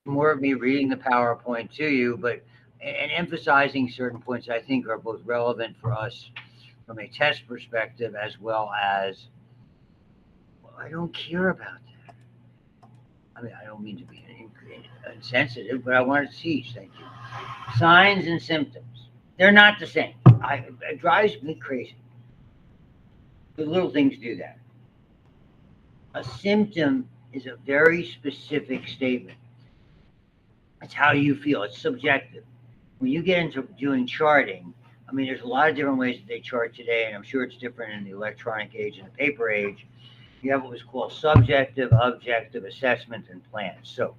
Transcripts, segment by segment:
more of me reading the PowerPoint to you, but and emphasizing certain points I think are both relevant for us from a test perspective as well as, well, I don't care about that. I mean, I don't mean to be insensitive, but I want to teach. Thank you. Signs and symptoms. They're not the same. It drives me crazy. The little things do that. A symptom is a very specific statement. It's how you feel. It's subjective. When you get into doing charting, I mean, there's a lot of different ways that they chart today, and I'm sure it's different in the electronic age and the paper age. You have what was called subjective, objective assessment, and plan. So,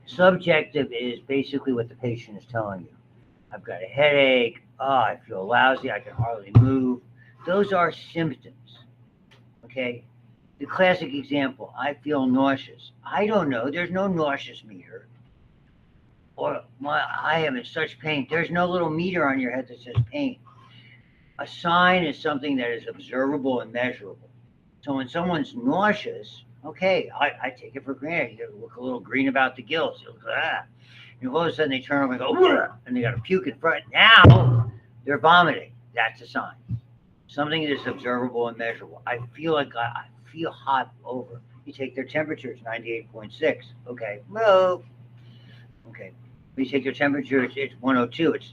subjective is basically what the patient is telling you. I've got a headache. Oh, I feel lousy. I can hardly move. Those are symptoms. Okay. The classic example, I feel nauseous. I don't know. There's no nauseous meter. Or I am in such pain. There's no little meter on your head that says pain. A sign is something that is observable and measurable. So when someone's nauseous, okay, I take it for granted. You look a little green about the gills. You look, ah. And all of a sudden they turn over and go, "Wah!" And they got a puke in front. Now they're vomiting. That's a sign. Something that is observable and measurable. I feel like I feel hot over. You take their temperature, it's 98.6. Okay, well, okay. When you take their temperature, it's 102. It's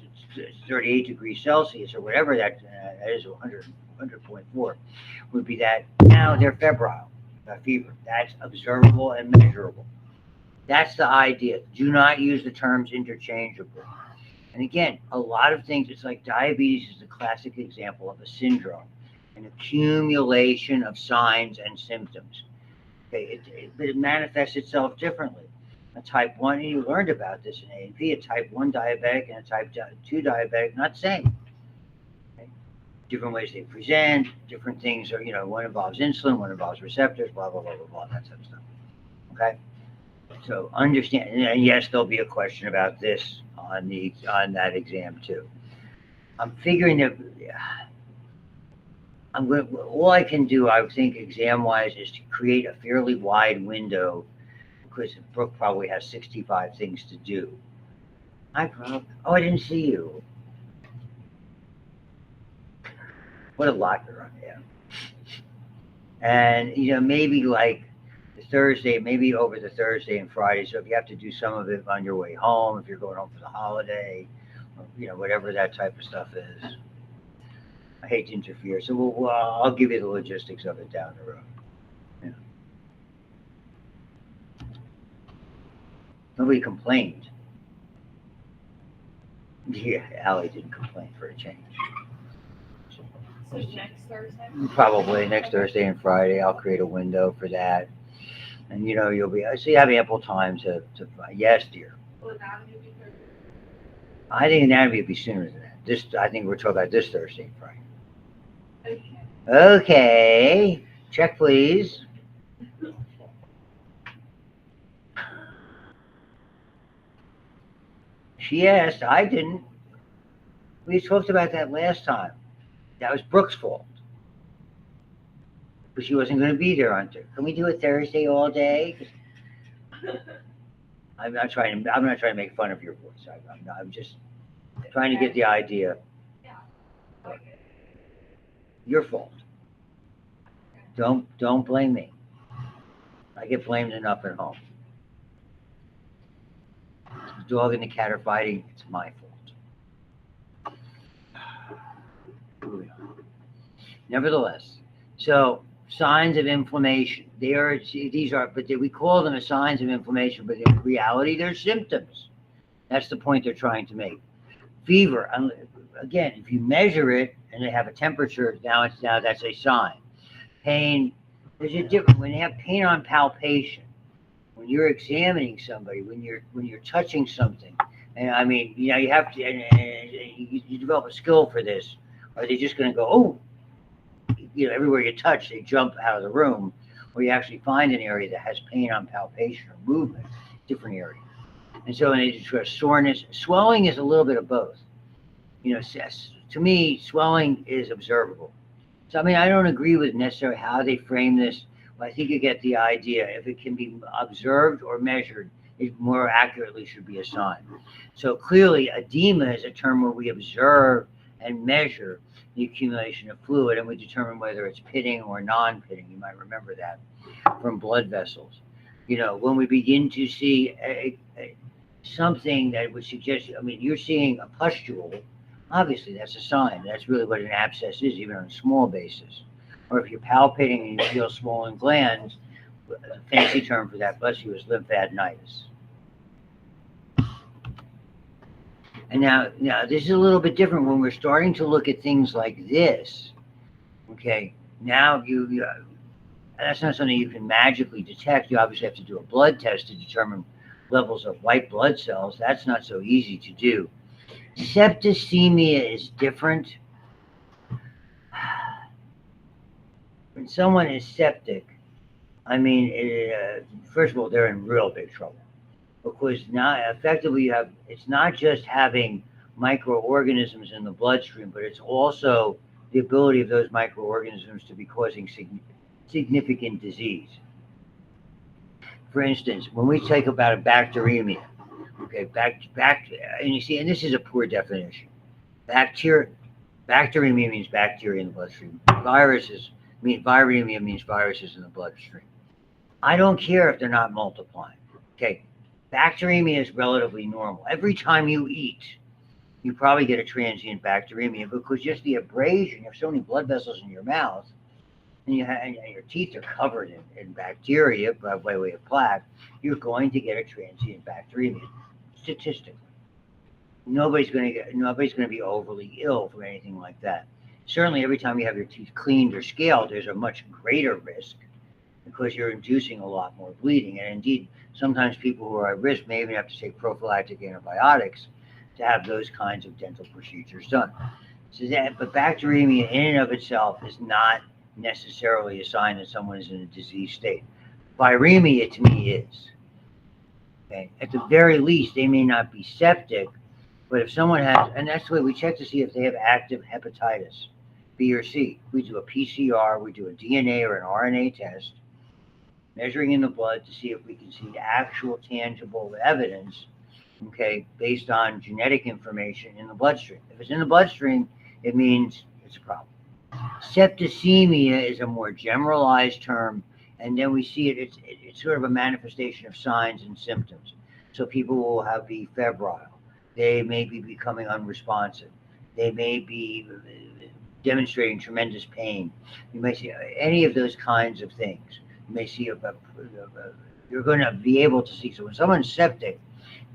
38 degrees Celsius or whatever that is, 100.4 would be that. Now they're febrile, fever. That's observable and measurable. That's the idea. Do not use the terms interchangeably. And again, a lot of things, it's like diabetes is the classic example of a syndrome, an accumulation of signs and symptoms. Okay, but it manifests itself differently. A type 1, and you learned about this in A&P, a type 1 diabetic and a type 2 diabetic, not the same. Okay? Different ways they present, different things are, one involves insulin, one involves receptors, blah, blah, blah, blah, blah, that type of stuff. Okay? So understand, and yes, there'll be a question about this on that exam too. I'm figuring that all I can do, I think, exam-wise, is to create a fairly wide window, because Brooke probably has 65 things to do. Hi, Brooke. Oh, I didn't see you. What a lot you're on, yeah. And, maybe like the Thursday, maybe over the Thursday and Friday. So if you have to do some of it on your way home, if you're going home for the holiday, or, whatever that type of stuff is. I hate to interfere. So I'll give you the logistics of it down the road. Yeah. Nobody complained. Yeah, Allie didn't complain for a change. So next Thursday? Probably next Thursday and Friday. I'll create a window for that. And you'll be, so you have ample time to yes, dear. Will anatomy be Thursday? I think anatomy would be sooner than that. I think we're talking about this Thursday and Friday. Okay. Okay. Check, please. She asked. I didn't. We talked about that last time. That was Brooke's fault. But she wasn't going to be there on Thursday. Can we do it Thursday all day? I'm not trying to make fun of your voice. I'm just trying to get the idea. Yeah. Okay. Your fault. Don't blame me. I get blamed enough at home. The dog and the cat are fighting. It's my fault. Nevertheless, so signs of inflammation. But we call them as signs of inflammation, but in reality, they're symptoms. That's the point they're trying to make. Fever, again, if you measure it and they have a temperature, now that's a sign. Pain, there's a difference. When you have pain on palpation, when you're examining somebody, when you're touching something, and I mean, you have to, and you develop a skill for this. Are they just going to go, oh, everywhere you touch, they jump out of the room, or you actually find an area that has pain on palpation or movement, different area. And so when they just soreness, swelling is a little bit of both. To me, swelling is observable. So, I mean, I don't agree with necessarily how they frame this, but I think you get the idea. If it can be observed or measured, it more accurately should be assigned. So clearly, edema is a term where we observe and measure the accumulation of fluid, and we determine whether it's pitting or non-pitting. You might remember that from blood vessels. When we begin to see something that would suggest, I mean, you're seeing a pustule, obviously that's a sign. That's really what an abscess is, even on a small basis. Or if you're palpating and you feel swollen glands, a fancy term for that, bless you, is lymphadenitis. And now this is a little bit different when we're starting to look at things like this. Okay, now that's not something you can magically detect. You obviously have to do a blood test to determine levels of white blood cells. That's not so easy to do. Septicemia is different. When someone is septic, I mean, first of all, they're in real big trouble, because now effectively it's not just having microorganisms in the bloodstream, but it's also the ability of those microorganisms to be causing significant disease. For instance, when we talk about a bacteremia, okay, and you see, and this is a poor definition. Bacteremia means bacteria in the bloodstream. Viremia means viruses in the bloodstream. I don't care if they're not multiplying. Okay, bacteremia is relatively normal. Every time you eat, you probably get a transient bacteremia, because just the abrasion, you have so many blood vessels in your mouth, and your teeth are covered in bacteria by way of plaque, you're going to get a transient bacteremia. Statistically, nobody's going to be overly ill from anything like that. Certainly, every time you have your teeth cleaned or scaled, there's a much greater risk, because you're inducing a lot more bleeding. And indeed, sometimes people who are at risk may even have to take prophylactic antibiotics to have those kinds of dental procedures done. But bacteremia in and of itself is not necessarily a sign that someone is in a disease state. Viremia to me is. Okay? At the very least, they may not be septic, but if someone has, and that's the way we check to see if they have active hepatitis, B or C. We do a PCR, we do a DNA or an RNA test, measuring in the blood to see if we can see actual tangible evidence, okay, based on genetic information in the bloodstream. If it's in the bloodstream, it means it's a problem. Septicemia is a more generalized term, and then we see it's sort of a manifestation of signs and symptoms. So people will be febrile. They may be becoming unresponsive. They may be demonstrating tremendous pain. You may see any of those kinds of things. You may see you're going to be able to see. So when someone's septic,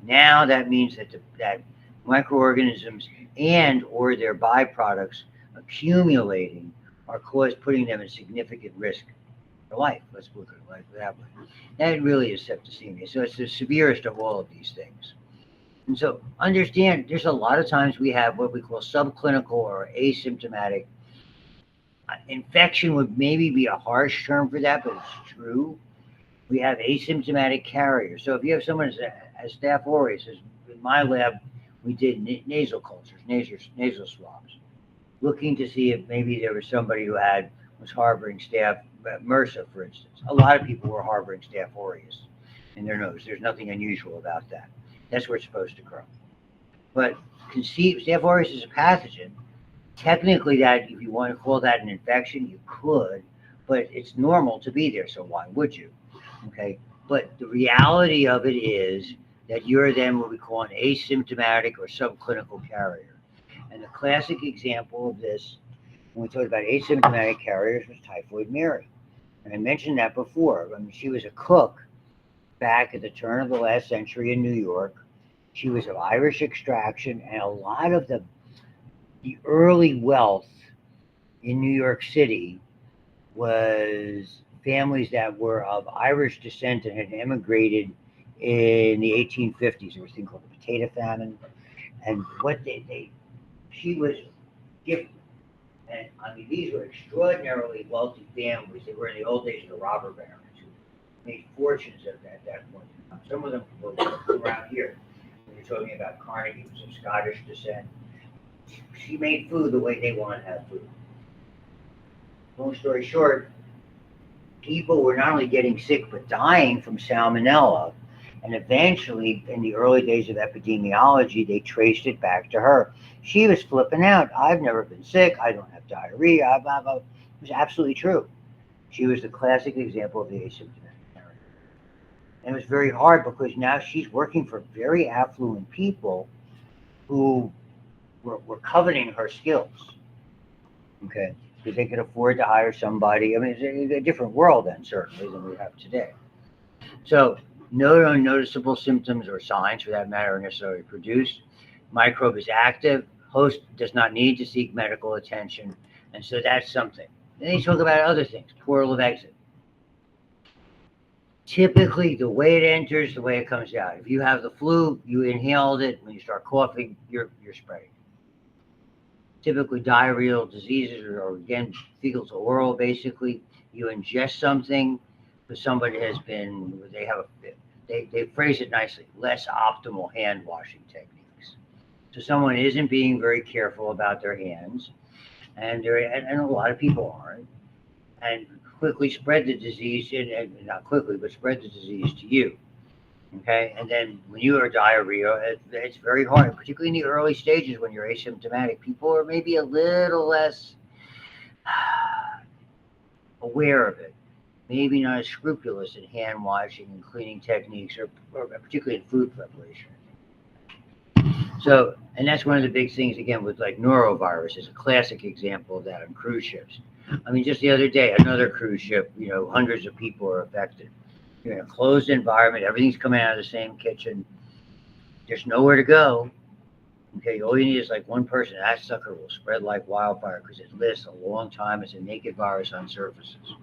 now that means that microorganisms and or their byproducts accumulating are putting them at significant risk for life. Let's look at it like that way. That really is septicemia. So it's the severest of all of these things. And so understand, there's a lot of times we have what we call subclinical or asymptomatic. Infection would maybe be a harsh term for that, but it's true. We have asymptomatic carriers. So if you have someone who has Staph aureus, in my lab, we did nasal cultures, nasal swabs, looking to see if maybe there was somebody who was harboring MRSA, for instance. A lot of people were harboring Staph aureus in their nose. There's nothing unusual about that. That's where it's supposed to grow. But Staph aureus is a pathogen. Technically, that if you want to call that an infection, you could, but it's normal to be there, so why would you? Okay, but the reality of it is that you're then what we call an asymptomatic or subclinical carrier. And the classic example of this, when we talked about asymptomatic carriers, was Typhoid Mary. And I mentioned that before. I mean, she was a cook back at the turn of the last century in New York. She was of Irish extraction, and a lot of the early wealth in New York City was families that were of Irish descent and had immigrated in the 1850s. There was a thing called the potato famine, and what she was gifted. And I mean, these were extraordinarily wealthy families. They were in the old days of the robber barons who made fortunes at that point. Some of them were around here. We were talking about Carnegie, who was of Scottish descent. She made food the way they want to have food. Long story short, people were not only getting sick but dying from salmonella, And eventually, in the early days of epidemiology, they traced it back to her. She was flipping out. I've never been sick. I don't have diarrhea. Blah, blah. It was absolutely true. She was the classic example of the asymptomatic carrier. And it was very hard because now she's working for very affluent people who were coveting her skills. Okay. Because they could afford to hire somebody. I mean, it's a different world then, certainly, than we have today. So, no unnoticeable symptoms or signs, for that matter, are necessarily produced. Microbe is active. Host does not need to seek medical attention. And so that's something. Then you talk about other things. Portal of exit. Typically, the way it enters, the way it comes out. If you have the flu, you inhaled it. When you start coughing, you're spreading. Typically, diarrheal diseases or again, fecal to oral, basically. You ingest something, because somebody has been, they phrase it nicely, less optimal hand washing techniques. So someone isn't being very careful about their hands, and a lot of people aren't, and quickly spread the disease, and not quickly, but spread the disease to you. Okay, and then when you are diarrhea, it's very hard, particularly in the early stages when you're asymptomatic. People are maybe a little less aware of it, maybe not as scrupulous in hand washing and cleaning techniques, or particularly in food preparation. So, and that's one of the big things, again, with like norovirus is a classic example of that on cruise ships. I mean, just the other day, another cruise ship, hundreds of people are affected. You're in a closed environment, everything's coming out of the same kitchen. There's nowhere to go. Okay, all you need is like one person. That sucker will spread like wildfire because it lives a long time as a naked virus on surfaces.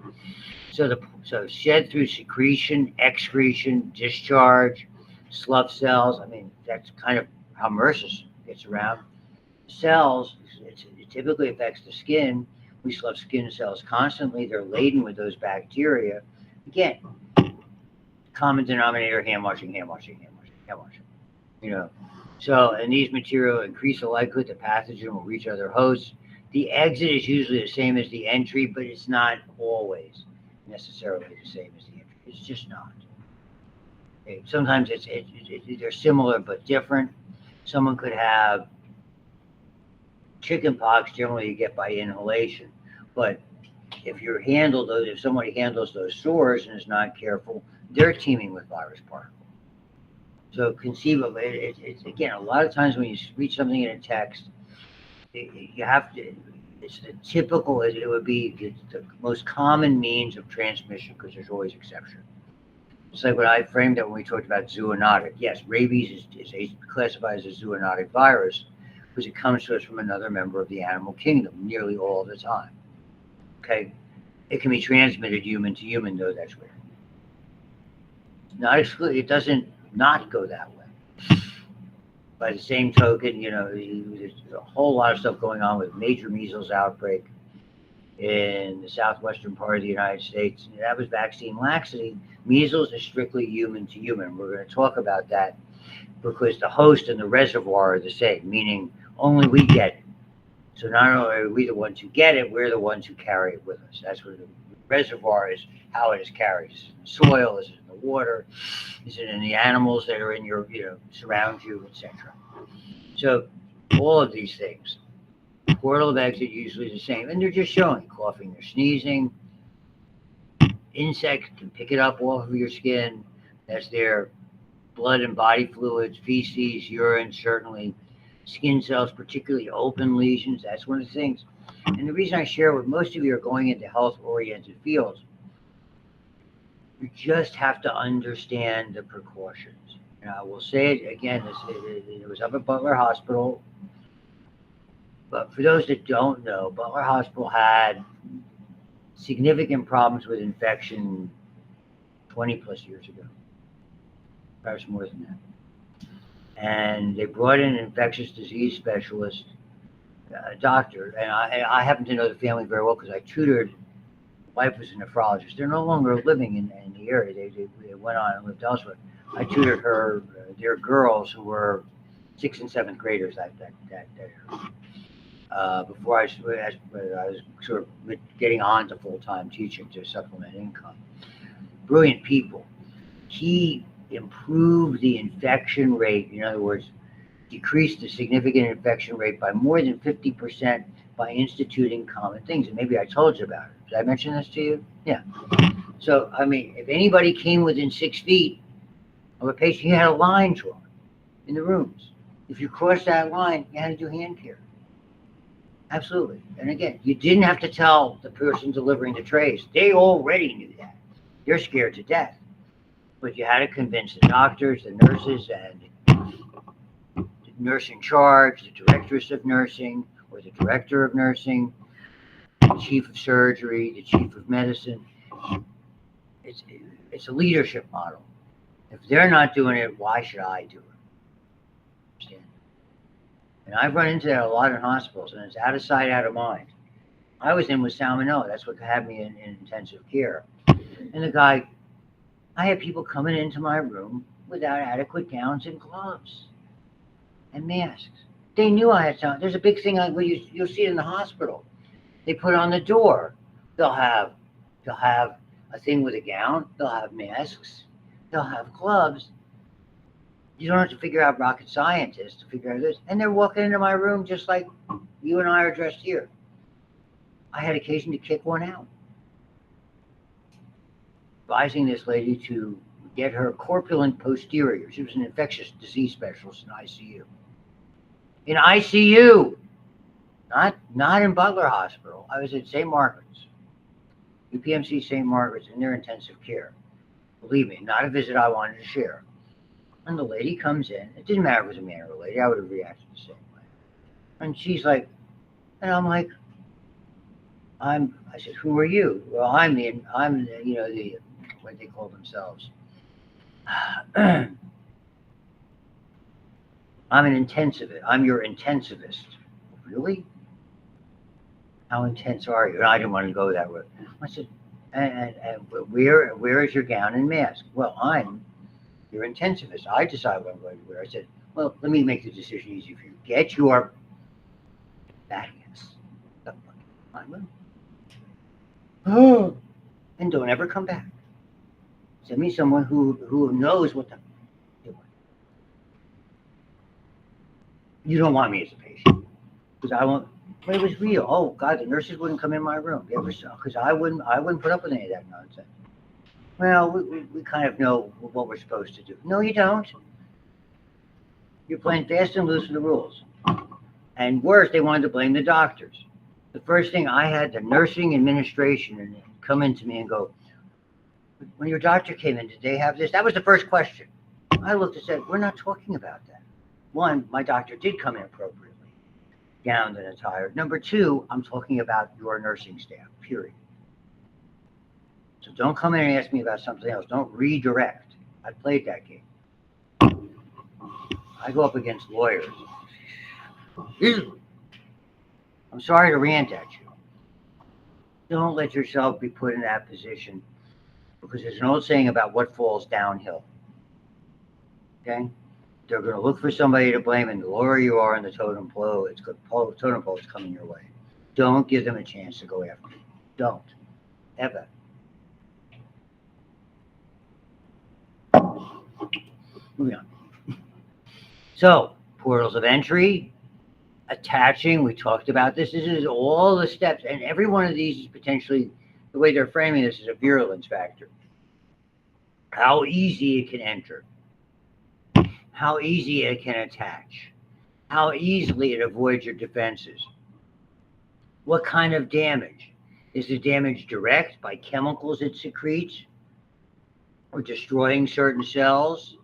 So shed through secretion, excretion, discharge, slough cells. I mean, that's kind of how MRSA gets around. Cells, it typically affects the skin. We slough skin cells constantly. They're laden with those bacteria. Again, common denominator: hand washing, hand washing, hand washing, hand washing. So, and these material increase the likelihood the pathogen will reach other hosts. The exit is usually the same as the entry, but it's not always necessarily the same as the entry. It's just not. Okay. Sometimes they're similar but different. Someone could have chicken pox. Generally, you get by inhalation, but if somebody handles those sores and is not careful, they're teeming with virus particles. So conceivably, it's again, a lot of times when you read something in a text, you have to, it's the typical, it would be the most common means of transmission, because there's always exception. It's like what I framed it when we talked about zoonotic. Yes, rabies is classified as a zoonotic virus because it comes to us from another member of the animal kingdom nearly all the time. Okay? It can be transmitted human to human, though that's rare. Not excluded, it doesn't not go that way. By the same token, there's a whole lot of stuff going on with major measles outbreak in the southwestern part of the United States. That was vaccine laxity. Measles is strictly human to human. We're going to talk about that because the host and the reservoir are the same, meaning only we get it. So not only are we the ones who get it, we're the ones who carry it with us. That's what the reservoir is, how it is carried. Is it in the soil? Is it in the water? Is it in the animals that are in your, surround you, etc.? So all of these things, portal of exit usually the same, and they're just showing coughing or sneezing. Insects can pick it up off of your skin. That's their blood and body fluids, feces, urine, certainly. Skin cells, particularly open lesions, that's one of the things. And the reason I share with most of you are going into health-oriented fields, you just have to understand the precautions. And I will say it again, it was up at Butler Hospital. But for those that don't know, Butler Hospital had significant problems with infection 20 plus years ago. Perhaps more than that. And they brought in an infectious disease specialist, doctor, and I happen to know the family very well because I tutored. Wife was a nephrologist. They're no longer living in the area. They went on and lived elsewhere. I tutored her, their girls who were 6th and 7th graders that before I was sort of getting on to full-time teaching to supplement income. Brilliant people. He improve the infection rate. In other words, decrease the significant infection rate by more than 50% by instituting common things. And maybe I told you about it. Did I mention this to you? Yeah. So, I mean, if anybody came within 6 feet of a patient, you had a line drawn in the rooms. If you crossed that line, you had to do hand care. Absolutely. And again, you didn't have to tell the person delivering the trays. They already knew that. They're scared to death. But you had to convince the doctors, the nurses, and the nurse in charge, the directress of nursing, or the director of nursing, the chief of surgery, the chief of medicine. It's a leadership model. If they're not doing it, why should I do it? Understand? And I've run into that a lot in hospitals, and it's out of sight, out of mind. I was in with salmonella. That's what had me in intensive care. And the guy, I had people coming into my room without adequate gowns and gloves and masks. They knew I had salmonella. There's a big thing you'll see it in the hospital. They put on the door. They'll have a thing with a gown. They'll have masks. They'll have gloves. You don't have to figure out rocket scientists to figure out this. And they're walking into my room just like you and I are dressed here. I had occasion to kick one out, advising this lady to get her corpulent posterior. She was an infectious disease specialist in ICU. In ICU, not in Butler Hospital. I was at St. Margaret's, UPMC St. Margaret's, in their intensive care. Believe me, not a visit I wanted to share. And the lady comes in. It didn't matter if it was a man or a lady. I would have reacted the same way. And she's like, and I'm like, I said, who are you? Well, I'm the what they call themselves. I'm an intensivist. I'm your intensivist. Really? How intense are you? And I didn't want to go that way. I said, and where is your gown and mask? Well, I'm your intensivist. I decide what I'm going to wear. I said, well, let me make the decision easy for you. Get your bag ass. Oh, and don't ever come back. Send me someone who knows what they're doing. You don't want me as a patient because I won't. But it was real. Oh God, the nurses wouldn't come in my room. They ever saw because I wouldn't put up with any of that nonsense. Well, we kind of know what we're supposed to do. No, you don't. You're playing fast and loose with the rules. And worse, they wanted to blame the doctors. The first thing I had the nursing administration come into me and go, when your doctor came in, did they have this? That was the first question. I looked and said, we're not talking about that. One, my doctor did come in appropriately, gowned and attired. Number two, I'm talking about your nursing staff, period. So don't come in and ask me about something else. Don't redirect. I played that game. I go up against lawyers. I'm sorry to rant at you. Don't let yourself be put in that position because there's an old saying about what falls downhill. Okay? They're going to look for somebody to blame, and the lower you are in the totem pole, totem pole is coming your way. Don't give them a chance to go after you. Don't. Ever. Moving on. So, portals of entry, attaching, we talked about this. This is all the steps, and every one of these is potentially, the way they're framing this is a virulence factor. How easy it can enter, how easy it can attach, how easily it avoids your defenses. What kind of damage? Is the damage direct by chemicals it secretes or destroying certain cells?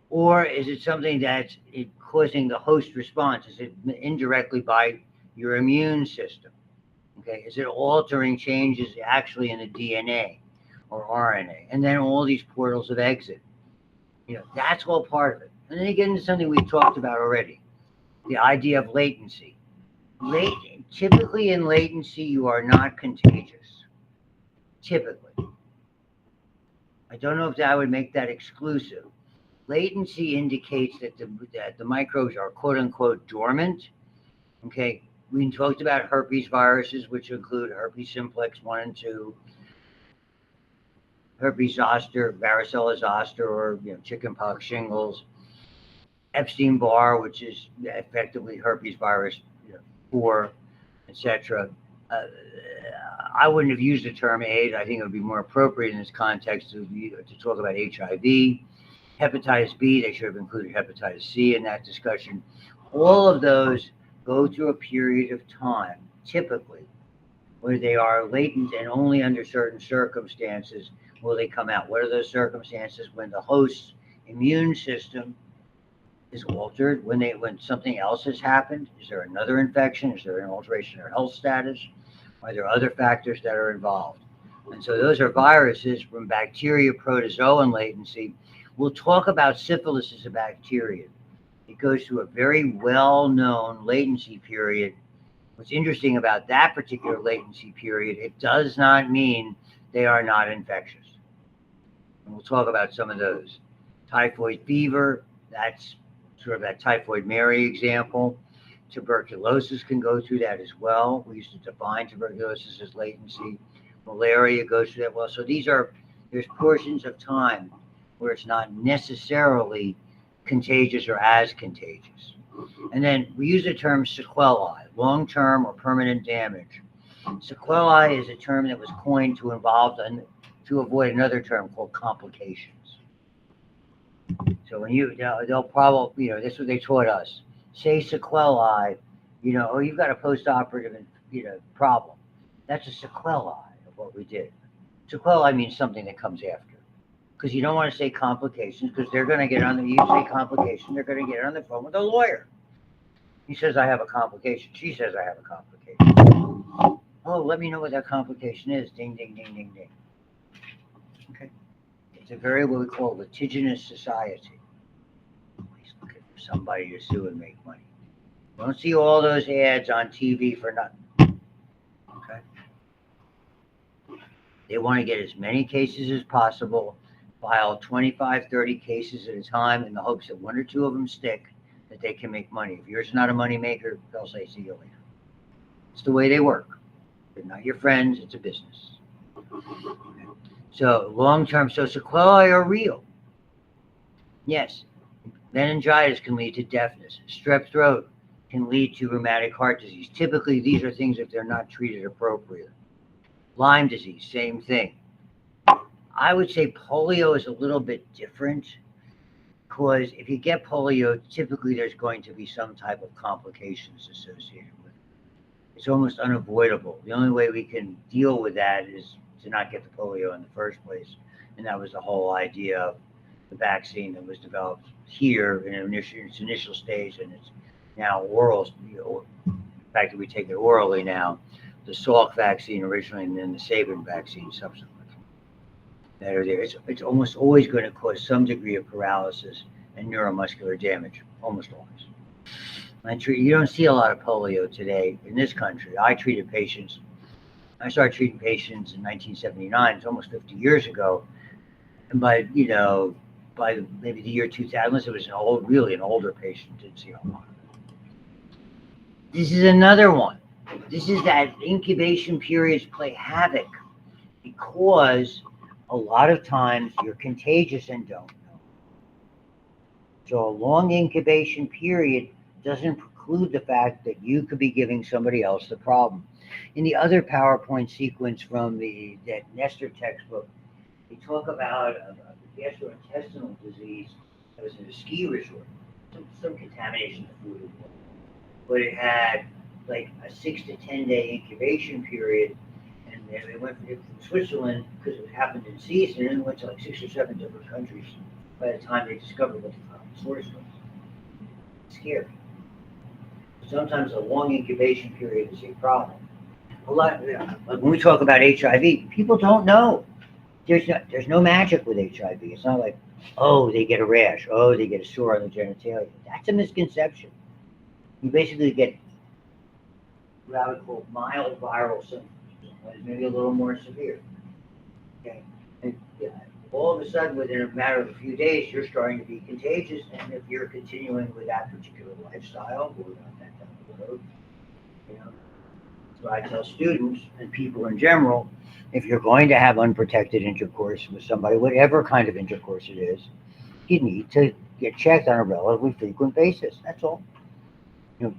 Or is it something that's causing the host response? Is it indirectly by your immune system? Okay, is it altering changes actually in the DNA or RNA? And then all these portals of exit. That's all part of it. And then you get into something we've talked about already, the idea of latency. Typically in latency, you are not contagious. Typically. I don't know if I would make that exclusive. Latency indicates that the microbes are quote unquote dormant. Okay, we talked about herpes viruses, which include herpes simplex 1 and 2, herpes zoster, varicella zoster, or chickenpox, shingles, Epstein-Barr, which is effectively herpes virus 4, etc. Uh, I wouldn't have used the term AIDS. I think it would be more appropriate in this context to talk about HIV, hepatitis B. They should have included hepatitis C in that discussion. All of those go through a period of time, typically, where they are latent, and only under certain circumstances will they come out. What are those circumstances? When the host's immune system is altered, when something else has happened. Is there another infection? Is there an alteration in their health status? Are there other factors that are involved? And so those are viruses from bacteria, protozoan latency. We'll talk about syphilis as a bacteria. It goes through a very well-known latency period. What's interesting about that particular latency period, it does not mean they are not infectious. And we'll talk about some of those. Typhoid fever, that's sort of that typhoid Mary example. Tuberculosis can go through that as well. We used to define tuberculosis as latency. Malaria goes through that well. So there's portions of time where it's not necessarily contagious or as contagious. And then we use the term sequelae, long-term or permanent damage. Sequelae is a term that was coined to avoid another term called complications. So when they'll probably, this is what they taught us. Say sequelae, oh, you've got a post-operative, problem. That's a sequelae of what we did. Sequelae means something that comes after. Because you don't want to say complications, because they're going to get you say complication, they're going to get on the phone with a lawyer. He says, I have a complication. She says, I have a complication. Oh, let me know what that complication is. Ding, ding, ding, ding, ding. Okay. It's a very, what we call, litigious society. Always looking for somebody to sue and make money. Don't see all those ads on TV for nothing. Okay. They want to get as many cases as possible, file 25, 30 cases at a time in the hopes that one or two of them stick, that they can make money. If yours is not a money maker, they'll say, see you later. It's the way they work. They're not your friends, it's a business. Okay. So long-term, so sequelae are real. Yes, meningitis can lead to deafness. Strep throat can lead to rheumatic heart disease. Typically, these are things if they're not treated appropriately. Lyme disease, same thing. I would say polio is a little bit different, because if you get polio, typically there's going to be some type of complications associated with it. It's almost unavoidable. The only way we can deal with that is to not get the polio in the first place. And that was the whole idea of the vaccine that was developed here in its initial stage, and it's now oral. The fact that we take it orally now, the Salk vaccine originally, and then the Sabin vaccine subsequently, that are there. It's almost always going to cause some degree of paralysis and neuromuscular damage, almost always. You don't see a lot of polio today in this country. I started treating patients in 1979. It's almost 50 years ago. And by maybe the year 2000, unless it was really an older patient, didn't see a lot of it. This is another one. This is that incubation periods play havoc, because a lot of times you're contagious and don't know. So a long incubation period doesn't preclude the fact that you could be giving somebody else the problem. In the other PowerPoint sequence from that Nestor textbook, they talk about a gastrointestinal disease that was in a ski resort, some contamination of food, but it had like a 6 to 10 day incubation period. And they went from Switzerland, because it happened in season, and went to like 6 or 7 different countries by the time they discovered what the source was. It's scary. Sometimes a long incubation period is a problem. Like when we talk about HIV, people don't know. There's no magic with HIV. It's not like, oh, they get a rash, oh, they get a sore on the genitalia. That's a misconception. You basically get what I would call mild viral symptoms. Maybe a little more severe. Okay, and all of a sudden, within a matter of a few days, you're starting to be contagious, and if you're continuing with that particular lifestyle, we're not that down the road, So I tell students and people in general, if you're going to have unprotected intercourse with somebody, whatever kind of intercourse it is, you need to get checked on a relatively frequent basis. That's all. You know,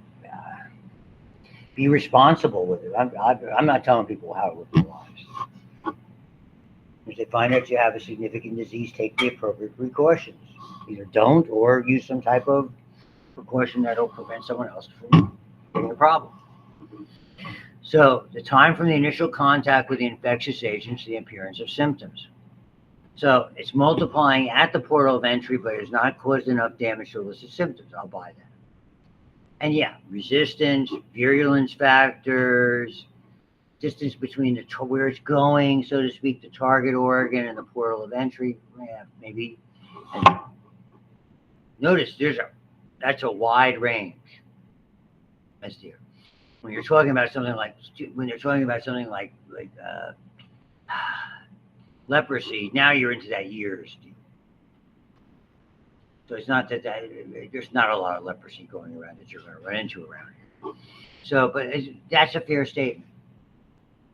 be responsible with it. I'm not telling people how to live their lives. If they find out you have a significant disease, take the appropriate precautions. Either don't or use some type of precaution that'll prevent someone else from getting a problem. So the time from the initial contact with the infectious agent to the appearance of symptoms. So it's multiplying at the portal of entry, but it's not caused enough damage to elicit symptoms. I'll buy that. And yeah, resistance, virulence factors, distance between where it's going, so to speak, the target organ and the portal of entry. Yeah, maybe. And notice that's a wide range. That's there. When you're talking about something like leprosy, now you're into that years. So it's not that there's not a lot of leprosy going around that you're going to run into around here. So, but that's a fair statement.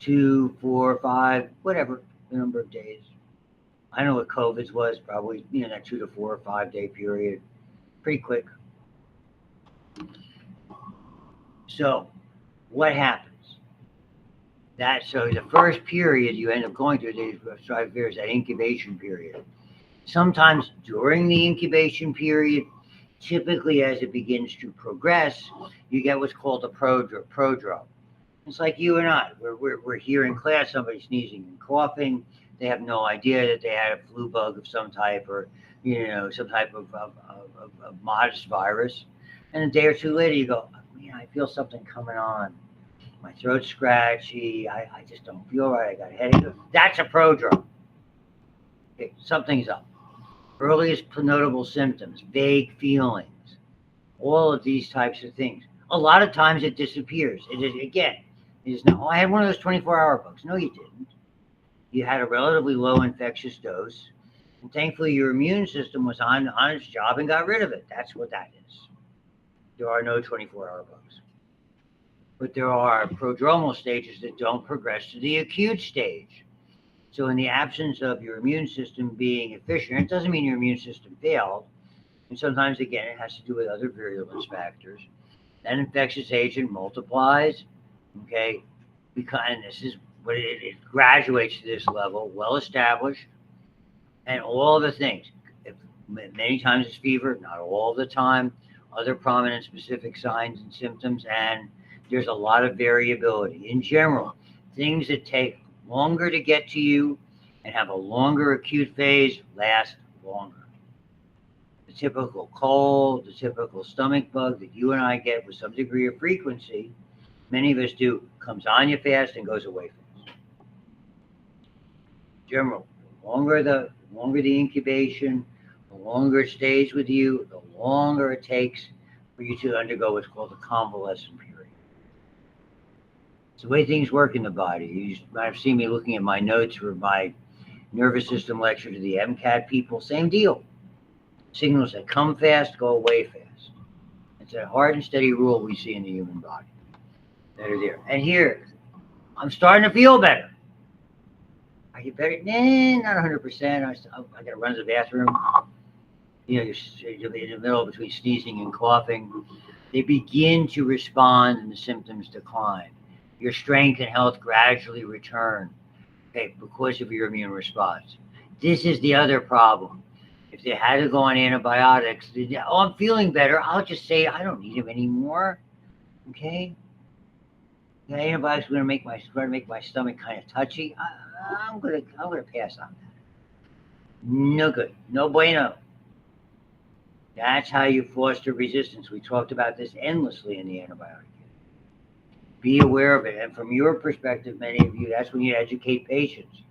2, 4, 5, whatever the number of days. I know what COVID's was, probably that 2 to 4 or 5 day period, pretty quick. So, what happens? So the first period you end up going through is that incubation period. Sometimes during the incubation period, typically as it begins to progress, you get what's called a prodrome. It's like you and I. We're here in class, somebody sneezing and coughing. They have no idea that they had a flu bug of some type or, some type of modest virus. And a day or two later, you go, I feel something coming on. My throat's scratchy. I just don't feel right. I got a headache. That's a prodrome. Okay, something's up. Earliest notable symptoms, vague feelings, all of these types of things. A lot of times it disappears. It is not, I had one of those 24-hour bugs. No, you didn't. You had a relatively low infectious dose, and thankfully your immune system was on its job and got rid of it. That's what that is. There are no 24-hour bugs. But there are prodromal stages that don't progress to the acute stage. So in the absence of your immune system being efficient, it doesn't mean your immune system failed. And sometimes, again, it has to do with other virulence factors. That infectious agent multiplies, okay? And this is what it graduates to this level, well established, and all the things. Many times it's fever, not all the time. Other prominent specific signs and symptoms, and there's a lot of variability. In general, things that take longer to get to you and have a longer acute phase last longer. The typical cold, the typical stomach bug that you and I get with some degree of frequency, many of us do, comes on you fast and goes away fast. General, the longer the incubation, the longer it stays with you, the longer it takes for you to undergo what's called a convalescent period. It's the way things work in the body. You might have seen me looking at my notes for my nervous system lecture to the MCAT people. Same deal. Signals that come fast, go away fast. It's a hard and steady rule we see in the human body that are there. And here, I'm starting to feel better. I get better? Nah, not 100%. I got to run to the bathroom. You're in the middle between sneezing and coughing. They begin to respond and the symptoms decline. Your strength and health gradually return, okay, because of your immune response. This is the other problem. If they had to go on antibiotics, I'm feeling better. I'll just say I don't need them anymore. Okay? The antibiotics are going to make my stomach kind of touchy. I'm gonna pass on that. No good. No bueno. That's how you foster resistance. We talked about this endlessly in the antibiotic. Be aware of it. And from your perspective, many of you, that's when you educate patients.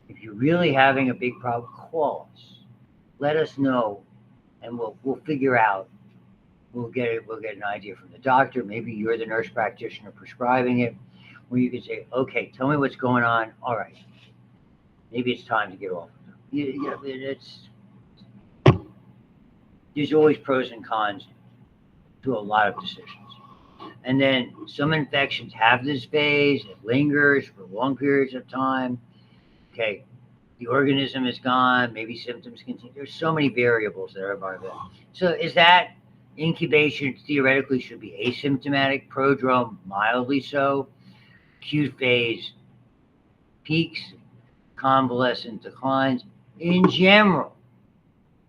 If you're really having a big problem, call us. Let us know, and we'll figure out. We'll get an idea from the doctor. Maybe you're the nurse practitioner prescribing it, where you can say, okay, tell me what's going on. All right. Maybe it's time to get off of them. There's always pros and cons to a lot of decisions. And then some infections have this phase, it lingers for long periods of time. Okay, the organism is gone, maybe symptoms continue. There's so many variables that are involved. So is that incubation theoretically should be asymptomatic, prodrome mildly so, acute phase peaks, convalescent declines. In general,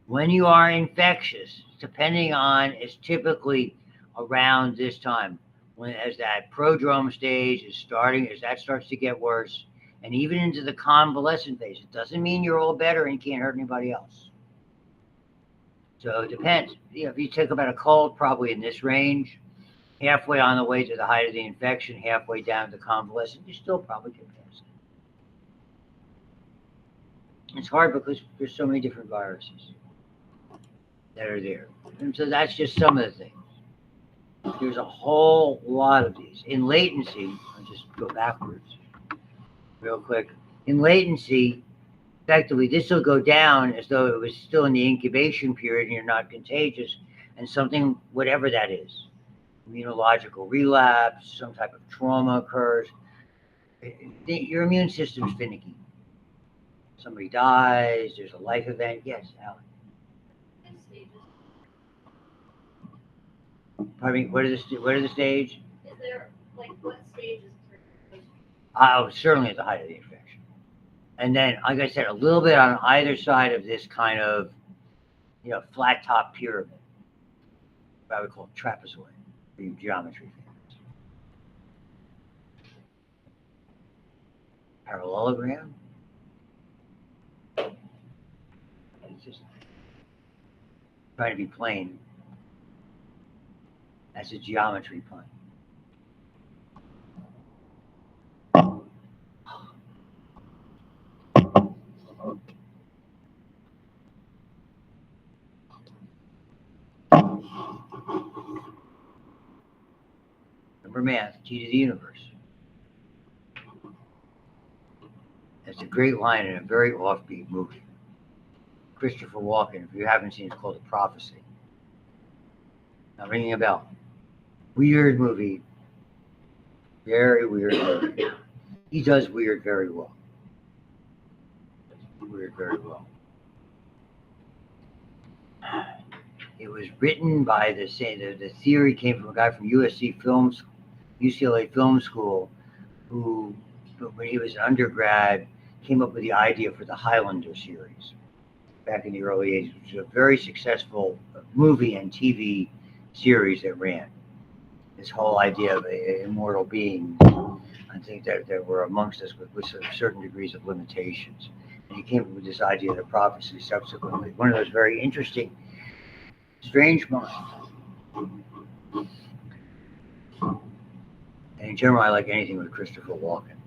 when you are infectious, depending on, it's typically around this time, when as that prodrome stage is starting, as that starts to get worse, and even into the convalescent phase. It doesn't mean you're all better and can't hurt anybody else. So it depends. If you think about a cold, probably in this range, halfway on the way to the height of the infection, halfway down to convalescent, you still probably can pass it. It's hard because there's so many different viruses that are there. And so that's just some of the things. There's a whole lot of these. In latency, I'll just go backwards real quick. In latency, effectively, this will go down as though it was still in the incubation period and you're not contagious, and something, whatever that is, immunological relapse, some type of trauma occurs. Your immune system's finicky. Somebody dies, there's a life event. Yes, Alan. Pardon me, what are the stage? Is there, like, what stage is it? Certainly at the height of the infection. And then, like I said, a little bit on either side of this kind of, flat top pyramid. What I would call trapezoid, the geometry things. Parallelogram. It's just trying to be plain. That's a geometry pun. Remember math, key to the universe. That's a great line in a very offbeat movie. Christopher Walken, if you haven't seen it, it's called The Prophecy. Not ringing a bell. Weird movie. Very weird movie. He does weird very well. Weird very well. It was written by the theory came from a guy from UCLA Film School, who, when he was an undergrad, came up with the idea for the Highlander series back in the early 80s, which was a very successful movie and TV series that ran. This whole idea of immortal beings, I think that were amongst us with certain degrees of limitations. And he came up with this idea of the prophecy subsequently. One of those very interesting, strange minds. And in general, I like anything with Christopher Walken.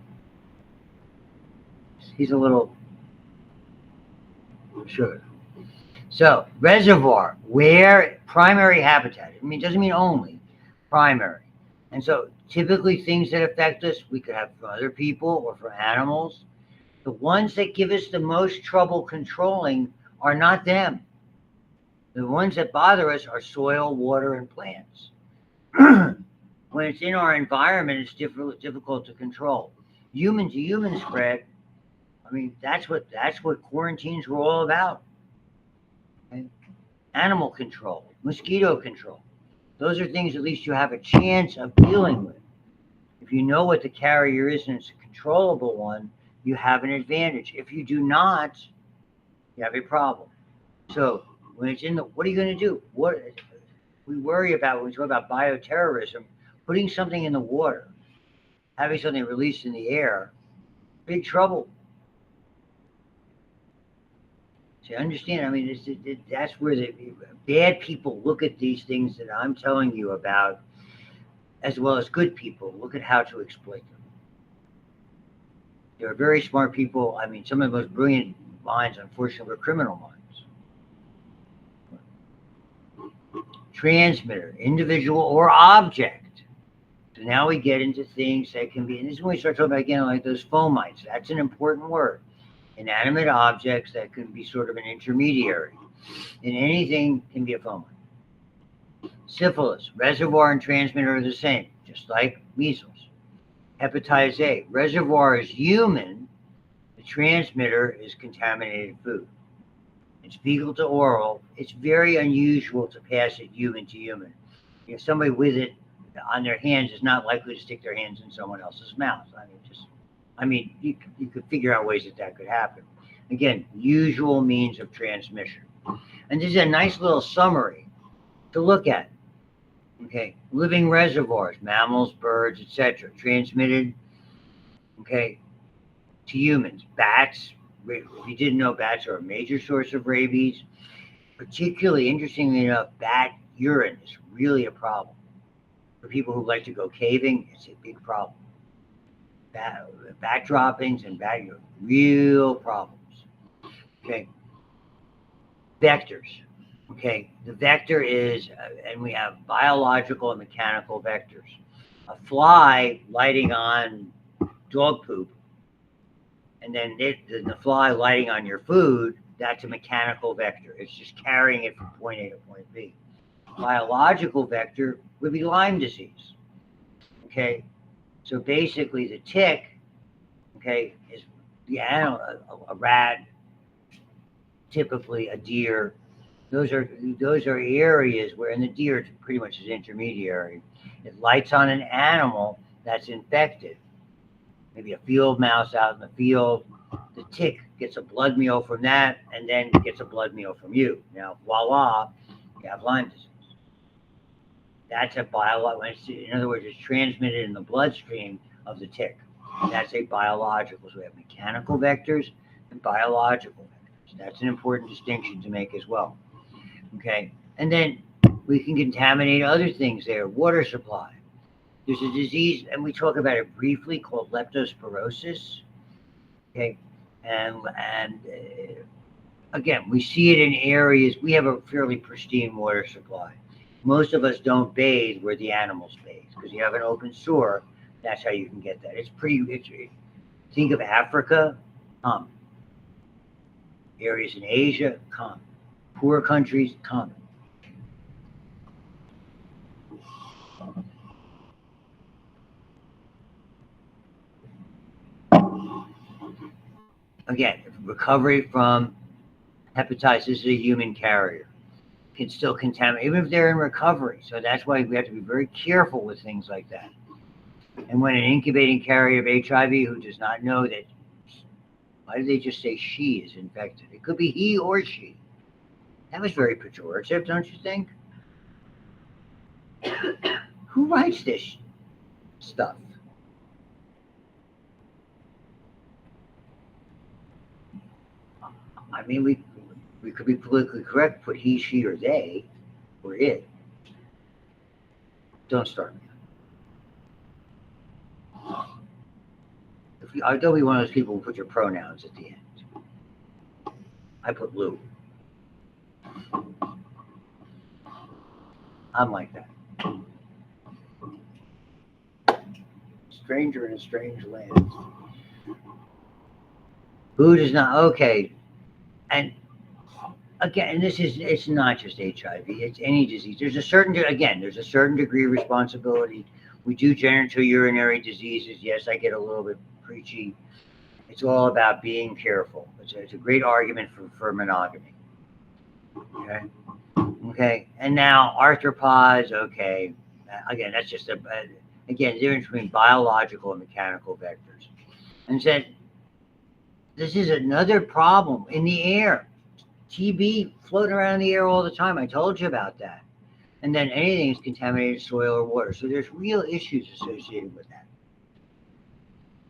He's a little sugar. So, reservoir, where primary habitat. I mean, it doesn't mean only, primary. And so, typically things that affect us, we could have from other people or from animals. The ones that give us the most trouble controlling are not them. The ones that bother us are soil, water, and plants. When it's in our environment, it's difficult to control. Human to human spread, I mean, that's what quarantines were all about. Okay? Animal control, mosquito control. Those are things at least you have a chance of dealing with. If you know what the carrier is and it's a controllable one, you have an advantage. If you do not, you have a problem. So when it's what are you going to do? What we worry about when we talk about bioterrorism, putting something in the water, having something released in the air, big trouble. So you understand, I mean, that's where the bad people look at these things that I'm telling you about, as well as good people look at how to exploit them. There are very smart people. I mean, some of the most brilliant minds, unfortunately, were criminal minds. Transmitter, individual or object. So now we get into things that can be, and this is when we start talking about, again, like those fomites. That's an important word. Inanimate objects that can be sort of an intermediary. And anything can be a fomite. Syphilis, reservoir and transmitter are the same, just like measles. Hepatitis A, reservoir is human, the transmitter is contaminated food. It's fecal to oral. It's very unusual to pass it human to human. Somebody with it on their hands is not likely to stick their hands in someone else's mouth. You could figure out ways that could happen. Again, usual means of transmission. And this is a nice little summary to look at. Okay, living reservoirs, mammals, birds, etc., transmitted, okay, to humans. Bats, if you didn't know, bats are a major source of rabies. Particularly, interestingly enough, bat urine is really a problem. For people who like to go caving, it's a big problem. Bat droppings and bat urine, real problems. Okay, vectors. Okay, the vector is, and we have biological and mechanical vectors. A fly lighting on dog poop, and then the fly lighting on your food, that's a mechanical vector. It's just carrying it from point A to point B. Biological vector would be Lyme disease. Okay, so basically the tick, okay, is the animal, a rat, typically a deer. Those are areas where, and the deer pretty much is intermediary. It lights on an animal that's infected. Maybe a field mouse out in the field. The tick gets a blood meal from that, and then gets a blood meal from you. Now, voila, you have Lyme disease. That's a biological. In other words, it's transmitted in the bloodstream of the tick. And that's a biological. So we have mechanical vectors and biological vectors. That's an important distinction to make as well. Okay, and then we can contaminate other things there. Water supply. There's a disease, and we talk about it briefly, called leptospirosis. Okay, and again, we see it in areas. We have a fairly pristine water supply. Most of us don't bathe where the animals bathe because you have an open sore. That's how you can get that. Think of Africa, common. Areas in Asia, common. Poor countries, common. Again, recovery from hepatitis, this is a human carrier. Can still contaminate, even if they're in recovery. So that's why we have to be very careful with things like that. And when an incubating carrier of HIV who does not know that, why do they just say she is infected? It could be he or she. That was very pejorative, don't you think? Who writes this stuff? I mean, we could be politically correct, put he, she, or they, or it. Don't start me. Don't be one of those people who put your pronouns at the end. I put Lou. I'm like that. Stranger in a strange land. Who does not? Okay. And again, it's not just HIV, it's any disease. There's a certain degree of responsibility. We do genitourinary diseases. Yes, I get a little bit preachy. It's all about being careful. It's a great argument for monogamy. Okay. Okay. And now arthropods, okay. Again, that's just the difference between biological and mechanical vectors. And said, this is another problem in the air. TB floating around in the air all the time. I told you about that. And then anything is contaminated soil or water. So there's real issues associated with that.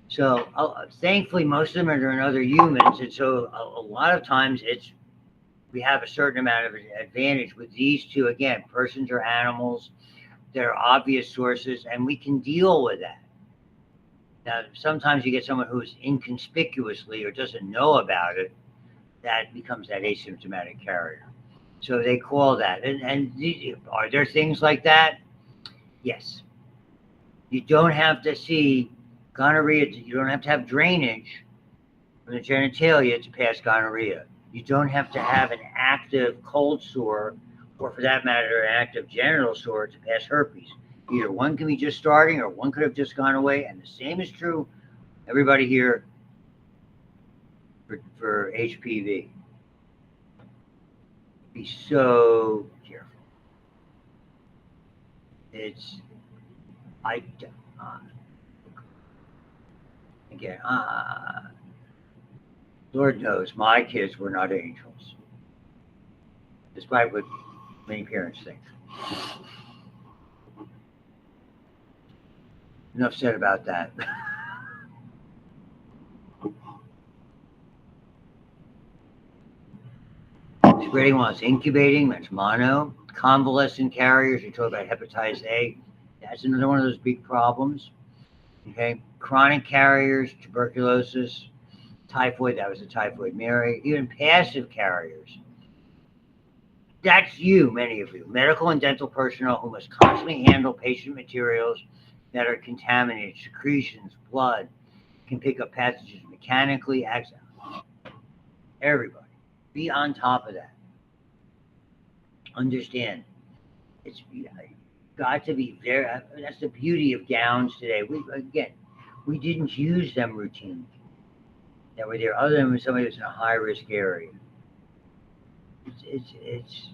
So thankfully, most of them are in other humans. And so a lot of times we have a certain amount of advantage with these two. Again, persons or animals, they're obvious sources, and we can deal with that. Now, sometimes you get someone who's inconspicuously or doesn't know about it, that becomes that asymptomatic carrier. So they call that. And are there things like that? Yes. You don't have to see gonorrhea. You don't have to have drainage from the genitalia to pass gonorrhea. You don't have to have an active cold sore or for that matter, an active genital sore to pass herpes. Either one can be just starting or one could have just gone away. And the same is true, everybody here, for HPV. Be so careful. It's, I, again, Lord knows my kids were not angels, despite what many parents think. Enough said about that. Spreading while it's incubating, that's mono. Convalescent carriers, you talk about hepatitis A, that's another one of those big problems. Okay, chronic carriers, tuberculosis, typhoid, that was a typhoid Mary, even passive carriers. That's you, many of you, medical and dental personnel who must constantly handle patient materials that are contaminated, secretions, blood, can pick up pathogens mechanically, everybody. Be on top of that. Understand, it's got to be there. That's the beauty of gowns today. We didn't use them routinely. That were there, other than when somebody was in a high risk area. It's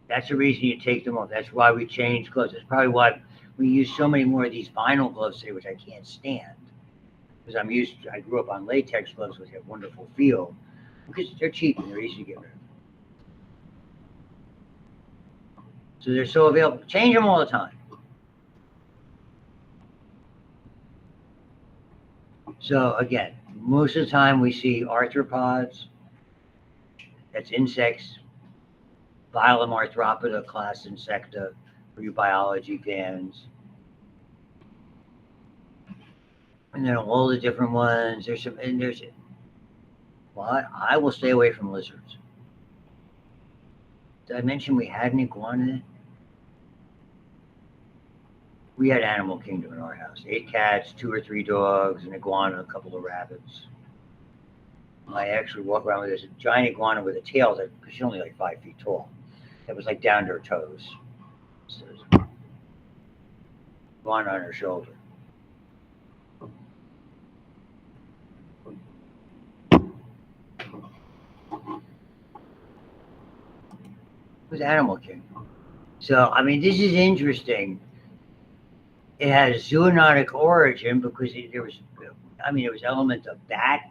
that's the reason you take them off. That's why we change gloves. That's probably why we use so many more of these vinyl gloves today, which I can't stand. Because I grew up on latex gloves, which have wonderful feel, because they're cheap and they're easy to get rid of. So they're so available. Change them all the time. So again, most of the time we see arthropods, that's insects, Biol arthropoda class insecta for you biology fans. And then all the different ones. Well, I will stay away from lizards. Did I mention we had an iguana? We had Animal Kingdom in our house. 8 cats, 2 or 3 dogs, an iguana, a couple of rabbits. I actually walk around with this giant iguana with a tail that, because she's only like 5 feet tall, that was like down to her toes. So iguana on her shoulder. It was Animal Kingdom. So, I mean, this is interesting. It has zoonotic origin because there was elements of bat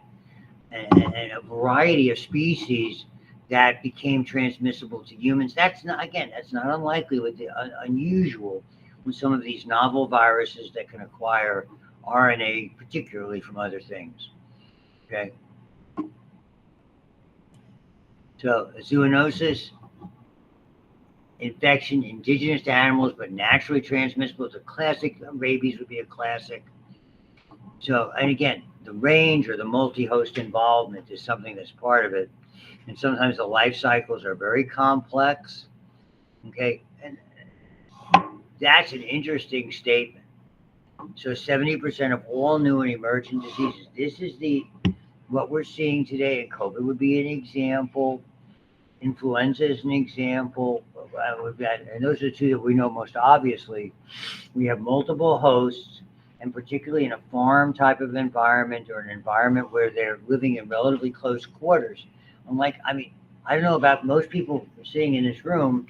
and a variety of species that became transmissible to humans. That's not unlikely with the unusual with some of these novel viruses that can acquire RNA, particularly from other things. Okay. So zoonosis, infection indigenous to animals but naturally transmissible. The classic rabies would be a classic. So, and again, the range or the multi-host involvement is something that's part of it. And sometimes the life cycles are very complex. Okay, and that's an interesting statement. So 70% of all new and emergent diseases, this is what we're seeing today, and COVID would be an example. Influenza is an example. And those are the two that we know most obviously. We have multiple hosts, and particularly in a farm type of environment or an environment where they're living in relatively close quarters. I don't know about most people sitting in this room,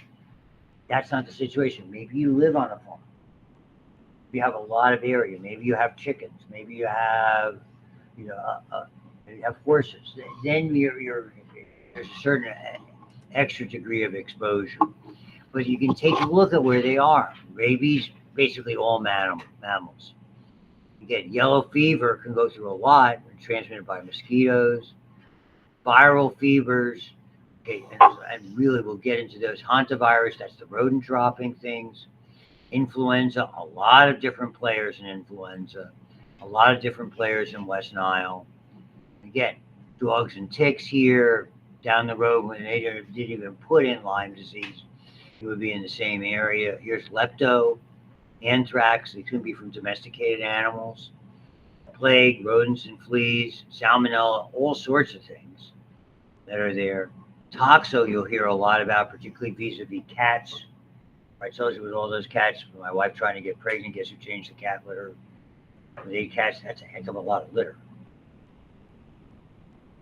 that's not the situation. Maybe you live on a farm. You have a lot of area. Maybe you have chickens. Maybe you have, you have horses. Then there's a certain extra degree of exposure. But you can take a look at where they are. Rabies, basically all mammals. You get yellow fever, can go through a lot, transmitted by mosquitoes. Viral fevers, okay, and really we'll get into those. Hantavirus, that's the rodent dropping things. Influenza, a lot of different players in influenza, a lot of different players in West Nile. Again, dogs and ticks here. Down the road, when they didn't even put in Lyme disease, it would be in the same area. Here's lepto, anthrax, it could be from domesticated animals, plague, rodents and fleas, salmonella, all sorts of things that are there. Toxo you'll hear a lot about, particularly vis-a-vis cats. I told you with all those cats, my wife trying to get pregnant, guess who changed the cat litter? With 8 cats, that's a heck of a lot of litter.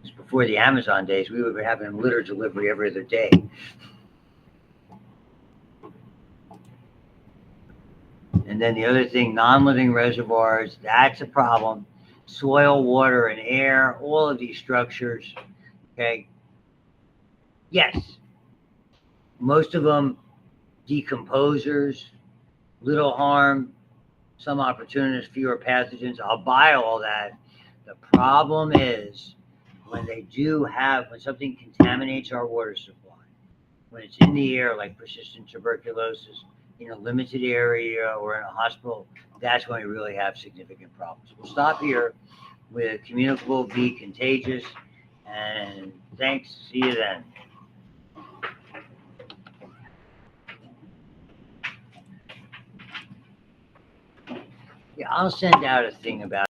Just before the Amazon days, we were having litter delivery every other day. And then the other thing, non-living reservoirs, that's a problem. Soil, water, and air, all of these structures, okay? Yes, most of them decomposers, little harm, some opportunities, fewer pathogens. I'll buy all that. The problem is when when something contaminates our water supply, when it's in the air, like persistent tuberculosis, in a limited area or in a hospital, that's when we really have significant problems. We'll stop here with communicable, be contagious, and thanks. See you then. Yeah, I'll send out a thing about